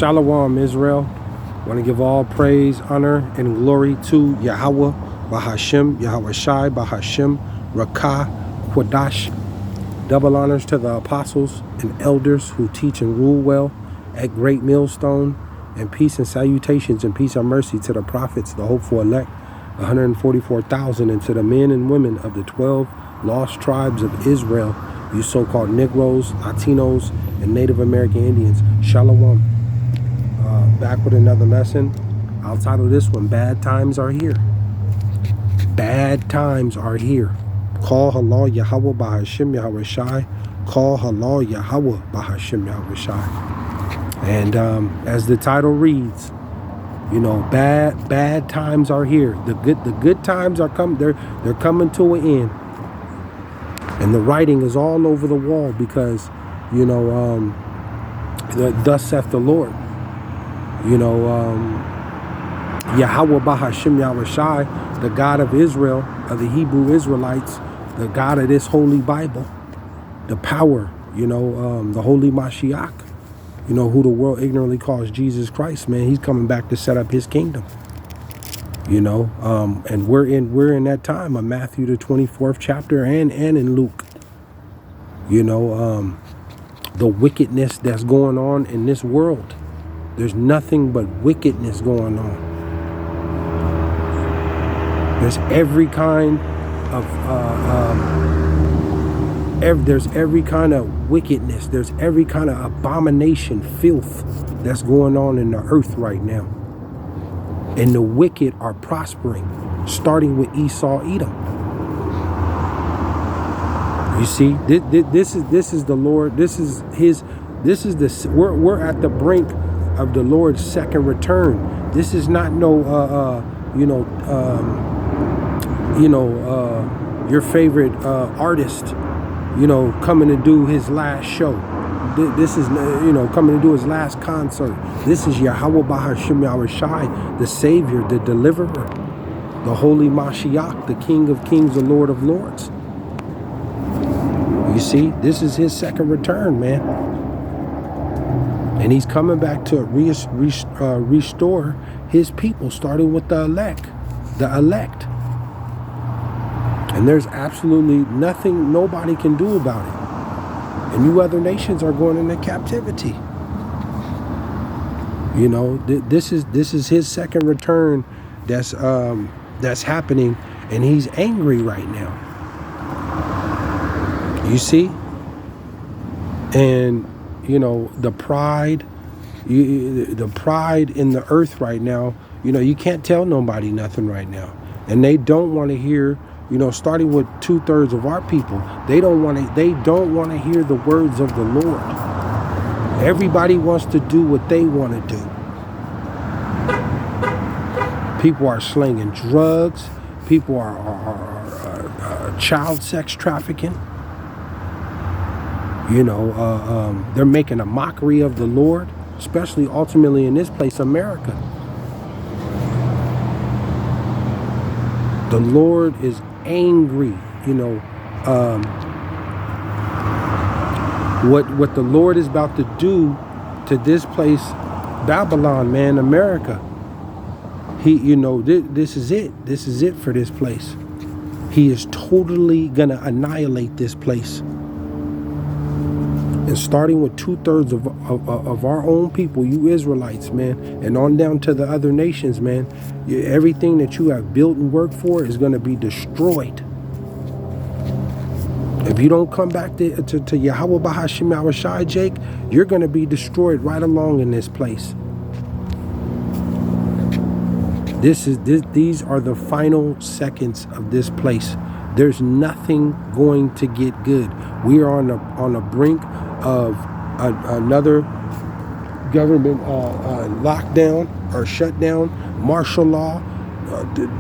Shalom, Israel. I want to give all praise, honor, and glory to Yahawah, BASHAM, YAHAWAHSHI, BASHAM, Rakah, Quadash. Double honors to the apostles and elders who teach and rule well at Great Millstone, and peace and salutations and peace and mercy to the prophets, the hopeful elect, 144,000, and to the men and women of the 12 lost tribes of Israel, you so-called Negroes, Latinos, and Native American Indians. Shalom. Back with another lesson. I'll title this one, Bad Times Are Here. Bad times are here. Call halal Yahawah BASHAM YAHAWAHSHI. Call halal Yahawah BASHAM YAHAWAHSHI. And as the title reads, you know, bad times are here. The good times are coming. They're coming to an end. And the writing is all over the wall because, you know, thus saith the Lord. You know, Yahawah BASHAM YAHAWAHSHI, the God of Israel, of the Hebrew Israelites, the God of this holy Bible, the power, you know, the holy Mashiach, you know, who the world ignorantly calls Jesus Christ, man. He's coming back to set up his kingdom, you know, and we're in that time of Matthew, the 24th chapter, and in Luke, you know, the wickedness that's going on in this world. There's nothing but wickedness going on. There's every kind of there's every kind of wickedness. There's every kind of abomination, filth that's going on in the earth right now. And the wicked are prospering, starting with Esau, Edom. You see, this is the Lord. This is his. This is the. We're at the brink of the Lord's second return. This is not no your favorite artist, you know, coming to do his last show. This is, you know, coming to do his last concert. This is Yahawah BASHAM YAHAWAHSHI, the Savior, the Deliverer, the Holy Mashiach, the King of Kings, the Lord of Lords. You see, this is his second return, man. And he's coming back to restore his people, starting with the elect. And there's absolutely nothing nobody can do about it. And you other nations are going into captivity. You know, this is his second return that's happening, and he's angry right now. You see? And you know, the pride in the earth right now, you know, you can't tell nobody nothing right now. And they don't want to hear, you know, starting with 2/3 of our people, they don't want to hear the words of the Lord. Everybody wants to do what they want to do. People are slinging drugs. People are child sex trafficking. You know, they're making a mockery of the Lord, especially ultimately in this place, America. The Lord is angry, you know. What the Lord is about to do to this place, Babylon, man, America. You know, this is it. This is it for this place. He is totally gonna annihilate this place. And starting with 2/3 of our own people, you Israelites, man, and on down to the other nations, man, everything that you have built and worked for is going to be destroyed. If you don't come back to Yahawah BASHAM YAHAWAHSHI, Jake, you're going to be destroyed right along in this place. These are the final seconds of this place. There's nothing going to get good. We are on the brink of another government lockdown or shutdown, martial law.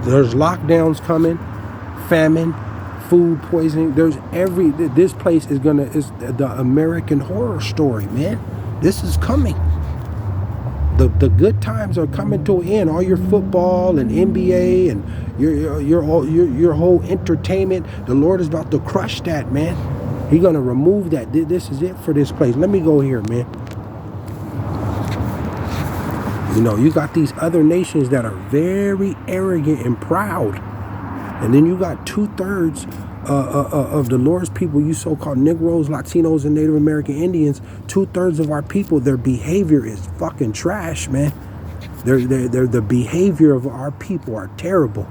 There's lockdowns coming, famine, food poisoning. This place is the American Horror Story, man. This is coming. The good times are coming to an end. All your football and NBA and your whole entertainment, the Lord is about to crush that, man. He's gonna remove that. This is it for this place. Let me go here, man. You know, you got these other nations that are very arrogant and proud. And then you got 2/3 of the Lord's people, you so-called Negroes, Latinos, and Native American Indians. 2/3 of our people, their behavior is fucking trash, man. The behavior of our people are terrible.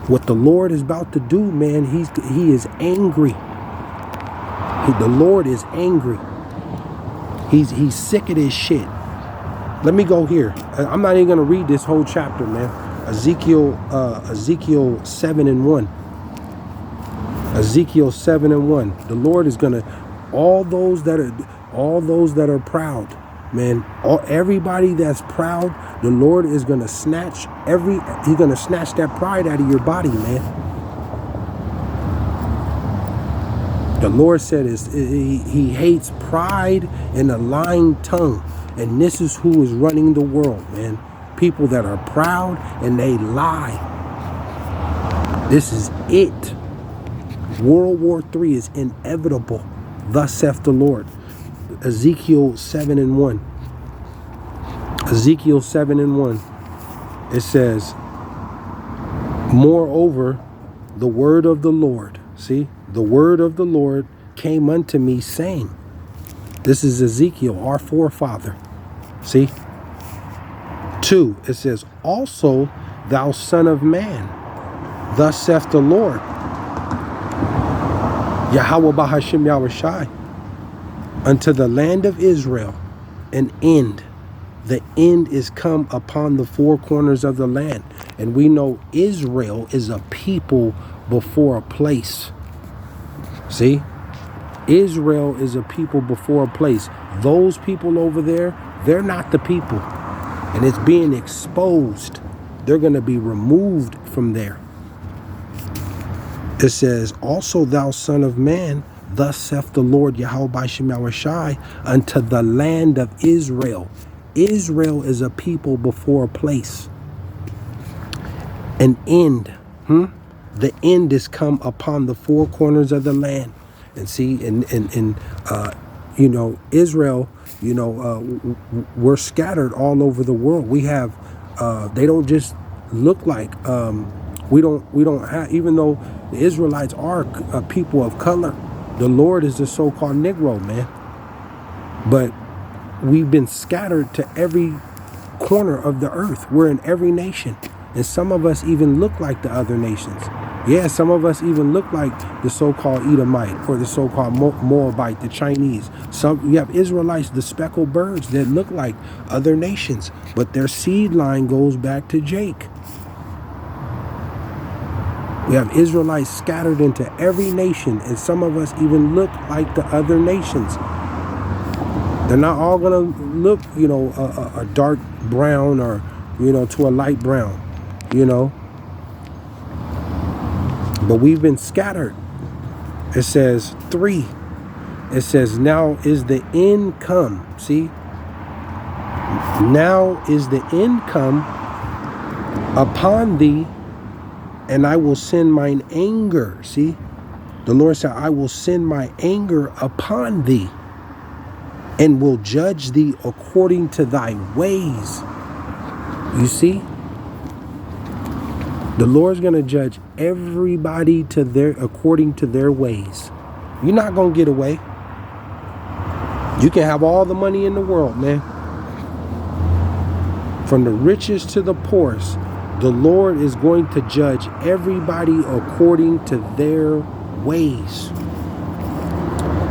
What the Lord is about to do, man, he is angry. The Lord is angry. He's sick of this shit. Let me go here. I'm not even gonna read this whole chapter, man. Ezekiel 7:1. Ezekiel 7:1. The Lord is gonna, all those that are proud, man, everybody that's proud, the Lord is gonna snatch he's gonna snatch that pride out of your body, man. The Lord said he hates pride and a lying tongue. And this is who is running the world, man. People that are proud and they lie. This is it. World War III is inevitable. Thus saith the Lord. Ezekiel 7:1. Ezekiel 7:1. It says, moreover, the word of the Lord. See, the word of the Lord came unto me saying, this is Ezekiel, our forefather. See? 2, it says, also, thou son of man, thus saith the Lord, YAHAWAHSHI, unto the land of Israel, an end. The end is come upon the four corners of the land. And we know Israel is a people before a place. See? Israel is a people before a place. Those people over there, they're not the people. And it's being exposed. They're going to be removed from there. It says, also thou son of man, thus saith the Lord YAHAWAHSHI, unto the land of Israel. Israel is a people before a place. An end. The end is come upon the four corners of the land. And see, you know, Israel, you know, we're scattered all over the world. We have, they don't just look like, we don't have, even though the Israelites are a people of color, the Lord is the so-called Negro, man. But we've been scattered to every corner of the earth. We're in every nation. And some of us even look like the other nations. Yeah, some of us even look like the so-called Edomite or the so-called Moabite, the Chinese. You have Israelites, the speckled birds, that look like other nations, but their seed line goes back to Jake. We have Israelites scattered into every nation, and some of us even look like the other nations. They're not all going to look, you know, a dark brown or, you know, to a light brown, you know. But we've been scattered. It says 3. It says, now is the end come. See? Now is the end come upon thee, and I will send mine anger. See? The Lord said, I will send my anger upon thee, and will judge thee according to thy ways. You see? The Lord's going to judge everybody according to their ways. You're not going to get away. You can have all the money in the world, man. From the richest to the poorest, the Lord is going to judge everybody according to their ways.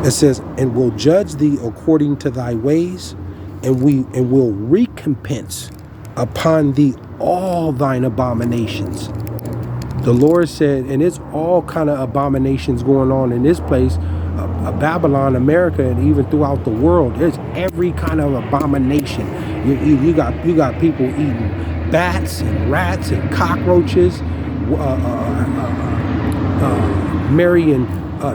It says, and will judge thee according to thy ways, and will recompense upon thee all thine abominations. The Lord said, and it's all kind of abominations going on in this place, Babylon, America, and even throughout the world. There's every kind of abomination. You got people eating bats and rats and cockroaches, marrying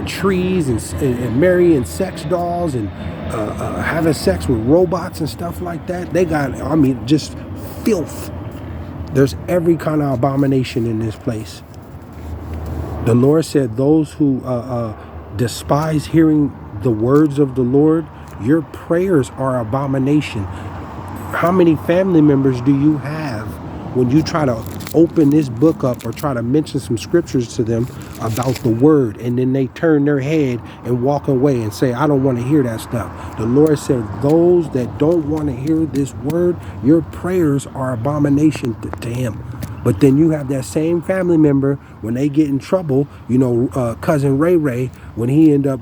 trees and marrying sex dolls and having sex with robots and stuff like that. They got, I mean, just filth. There's every kind of abomination in this place. The Lord said, those who despise hearing the words of the Lord, your prayers are abomination. How many family members do you have when you try to open this book up or try to mention some scriptures to them about the word, and then they turn their head and walk away and say, I don't want to hear that stuff? The Lord said, those that don't want to hear this word, your prayers are abomination to him. But then you have that same family member, when they get in trouble, you know, cousin Ray Ray, when he end up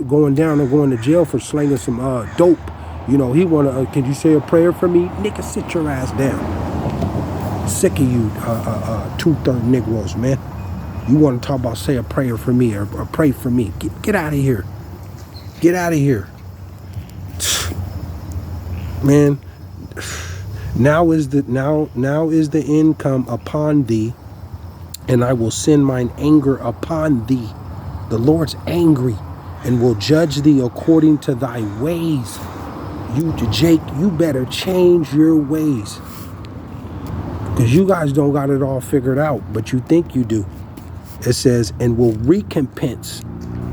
going down or going to jail for slinging some dope, you know, he want to, can you say a prayer for me? Nigga, sit your ass down. Sick of you two-third Negroes, man. You want to talk about say a prayer for me or pray for me. Get out of here. Get out of here. Man, now is the end come upon thee, and I will send mine anger upon thee. The Lord's angry and will judge thee according to thy ways. Jake, you better change your ways. Because you guys don't got it all figured out, but you think you do. It says, and will recompense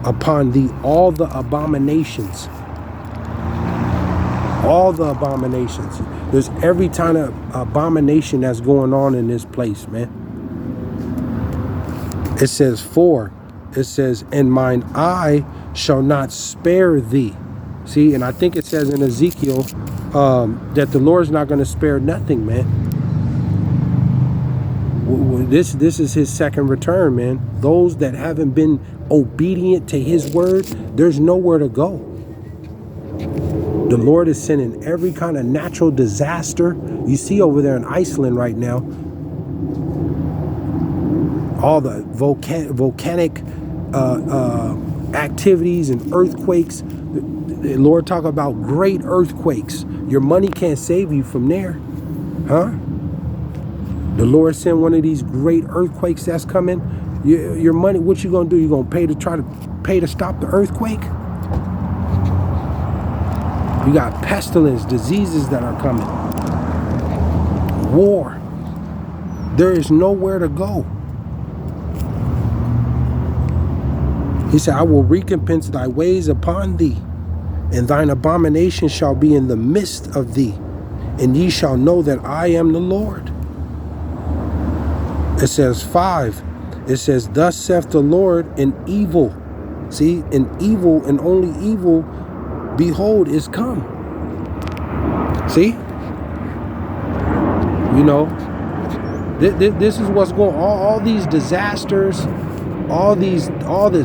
upon thee all the abominations. All the abominations. There's every kind of abomination that's going on in this place, man. It says, it says, and mine eye shall not spare thee. See, and I think it says in Ezekiel that the Lord's not going to spare nothing, man. This is his second return, man. Those that haven't been obedient to his word, there's nowhere to go. The Lord is sending every kind of natural disaster. You see over there in Iceland right now, all the volcanic activities and earthquakes. The Lord talk about great earthquakes. Your money can't save you from there, huh? The Lord sent one of these great earthquakes that's coming. Your money, what you gonna do? You gonna pay to stop the earthquake? You got pestilence, diseases that are coming. War. There is nowhere to go. He said, I will recompense thy ways upon thee, and thine abomination shall be in the midst of thee, and ye shall know that I am the Lord. It says 5. It says, thus saith the Lord, an evil. See, an evil and only evil, behold, is come. See? You know, this is what's going on. All these disasters, all this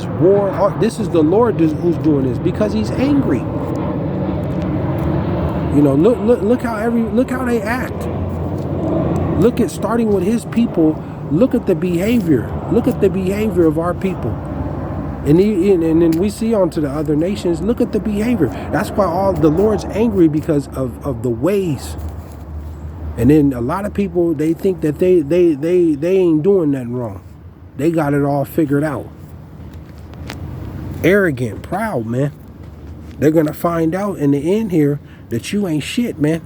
war. This is the Lord who's doing this because he's angry. You know, look how they act. Look at starting with his people. Look at the behavior. Look at the behavior of our people. And then we see on to the other nations. Look at the behavior. That's why all the Lord's angry, because of the ways. And then a lot of people, they think that they ain't doing nothing wrong. They got it all figured out. Arrogant, proud, man. They're gonna find out in the end here that you ain't shit, man.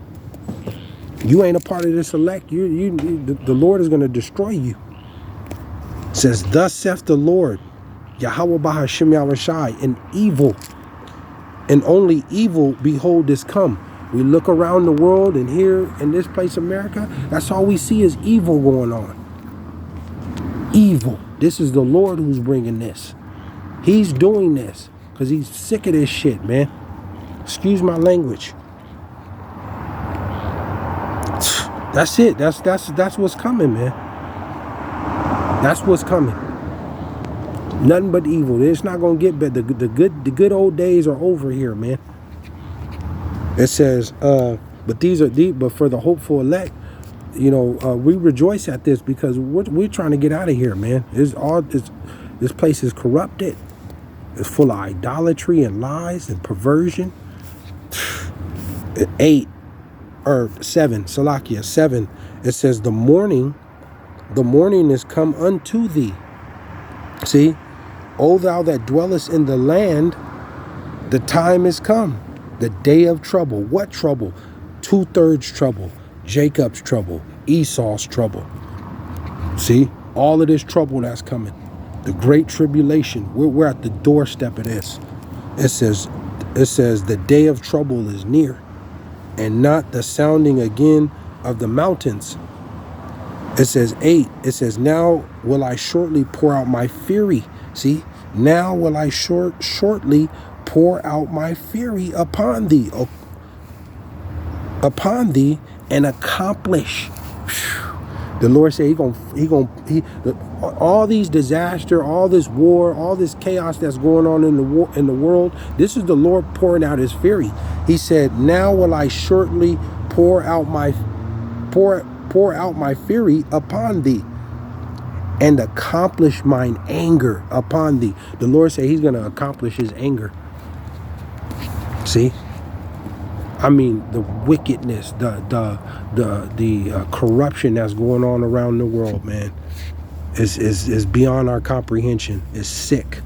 You ain't a part of this elect. The Lord is going to destroy you. It says, thus saith the Lord, YAHAWAH BASHAM, and evil, and only evil, behold, is come. We look around the world, and here in this place, America, that's all we see is evil going on. Evil. This is the Lord who's bringing this. He's doing this because he's sick of this shit, man. Excuse my language. That's it. That's what's coming, man. That's what's coming. Nothing but evil. It's not gonna get better. The good old days are over here, man. It says, but for the hopeful elect, you know, we rejoice at this because we're trying to get out of here, man. This place is corrupted. It's full of idolatry and lies and perversion. 8. Or 7, Salakia 7, it says, the morning is come unto thee. See, O thou that dwellest in the land, the time is come, the day of trouble. What trouble? 2/3 trouble, Jacob's trouble, Esau's trouble. See, all of this trouble that's coming, the great tribulation. We're at the doorstep of this. It says the day of trouble is near. and not the sounding again of the mountains. It says 8, it says, now will I shortly pour out my fury. See, now will I shortly pour out my fury upon thee, and accomplish. The Lord said all these disaster, all this war, all this chaos that's going on in the world. This is the Lord pouring out his fury. He said, now will I shortly pour out my fury upon thee, and accomplish mine anger upon thee. The Lord said he's going to accomplish his anger. See? I mean, the wickedness, the corruption that's going on around the world, man, is beyond our comprehension. It's sick.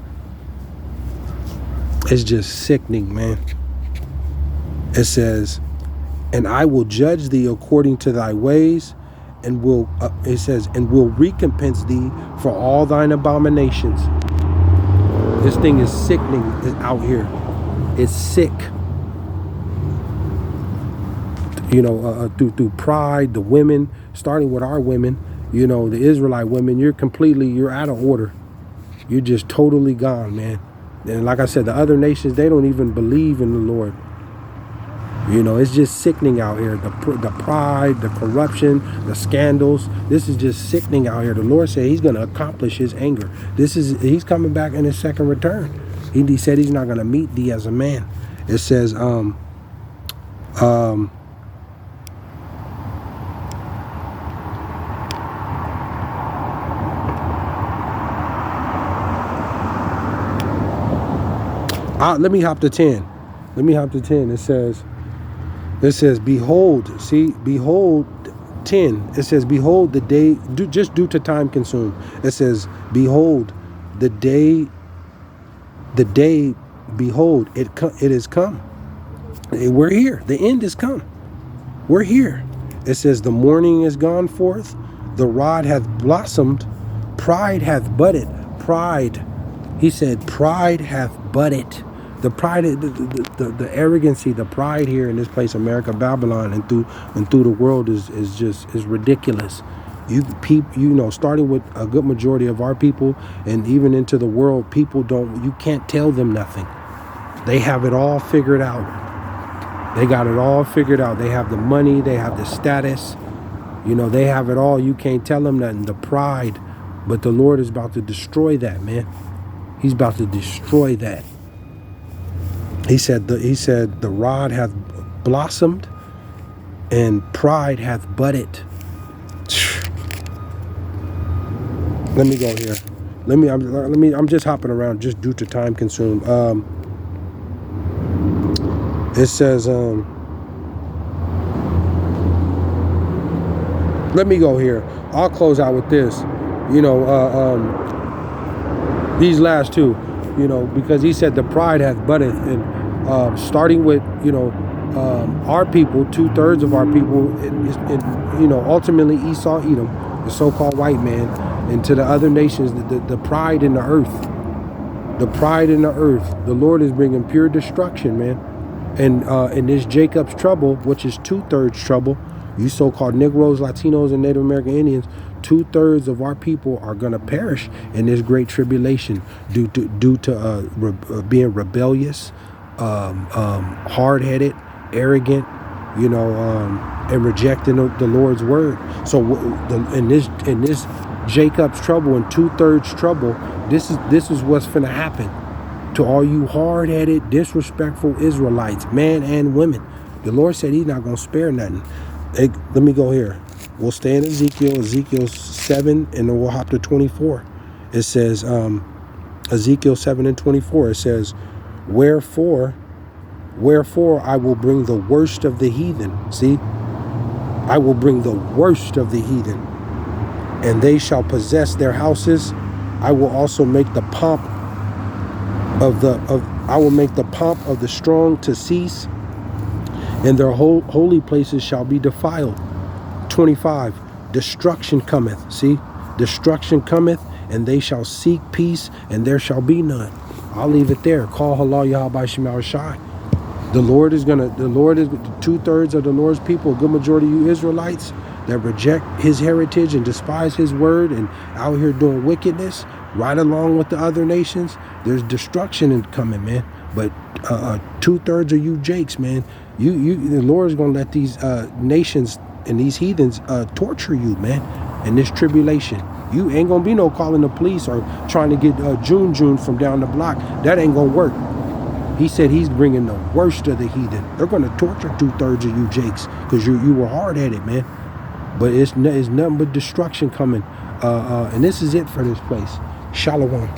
It's just sickening, man. It says, and I will judge thee according to thy ways, and will recompense thee for all thine abominations. This thing is sickening out here. It's sick. You know, through pride, the women, starting with our women, you know, the Israelite women, you're out of order. You're just totally gone, man. And like I said, the other nations, they don't even believe in the Lord. You know, it's just sickening out here. The pride, the corruption, the scandals. This is just sickening out here. The Lord said he's going to accomplish his anger. He's coming back in his second return. He said he's not going to meet thee as a man. It says, let me hop to 10. It says, behold, see, behold, 10. It says, behold, the day, just due to time consumed. It says, behold, the day, behold, it is come. We're here. The end is come. We're here. It says, the morning is gone forth. The rod hath blossomed. Pride hath budded. Pride. He said, pride hath budded. The pride, the arrogancy, the pride here in this place, America, Babylon, and through the world is ridiculous. You know, starting with a good majority of our people, and even into the world, you can't tell them nothing. They have it all figured out. They got it all figured out. They have the money, they have the status, you know, they have it all. You can't tell them nothing. The pride, but the Lord is about to destroy that, man. He's about to destroy that. He said the rod hath blossomed and pride hath budded. Let me go here. I'm just hopping around just due to time consumed. It says, let me go here. I'll close out with this. You know, these last two, you know, because he said the pride hath budded, and starting with, you know, our people, 2/3 of our people, you know, ultimately Esau, Edom, the so-called white man, and to the other nations, the pride in the earth. The pride in the earth. The Lord is bringing pure destruction, man. And in this Jacob's trouble, which is 2/3 trouble, you so-called Negroes, Latinos, and Native American Indians, 2/3 of our people are going to perish in this great tribulation due to being rebellious, hard-headed, arrogant, you know, and rejecting the Lord's word. So in this Jacob's trouble and 2/3 trouble, this is what's finna happen to all you hard-headed, disrespectful Israelites, men and women. The Lord said he's not gonna spare nothing. Let me go here. We'll stay in Ezekiel 7, and then we'll hop to 24. It says, Ezekiel 7 and 24, it says, Wherefore I will bring the worst of the heathen. See? I will bring the worst of the heathen, and they shall possess their houses. I will also make the pomp of the strong to cease, and their holy places shall be defiled. 25, destruction cometh. See? Destruction cometh, and they shall seek peace, and there shall be none. I'll leave it there. Call Halal YAHAWAHSHI. The Lord is 2/3 of the Lord's people, a good majority of you Israelites that reject his heritage and despise his word and out here doing wickedness right along with the other nations. There's destruction coming, man. But 2/3 of you Jakes, man, the Lord is gonna let these nations and these heathens torture you, man, in this tribulation. You ain't gonna be no calling the police or trying to get June from down the block. That ain't gonna work. He said he's bringing the worst of the heathen. They're going to torture 2/3 of you Jakes because you were hard-headed, man. But it's nothing but destruction coming. And this is it for this place. Shalom.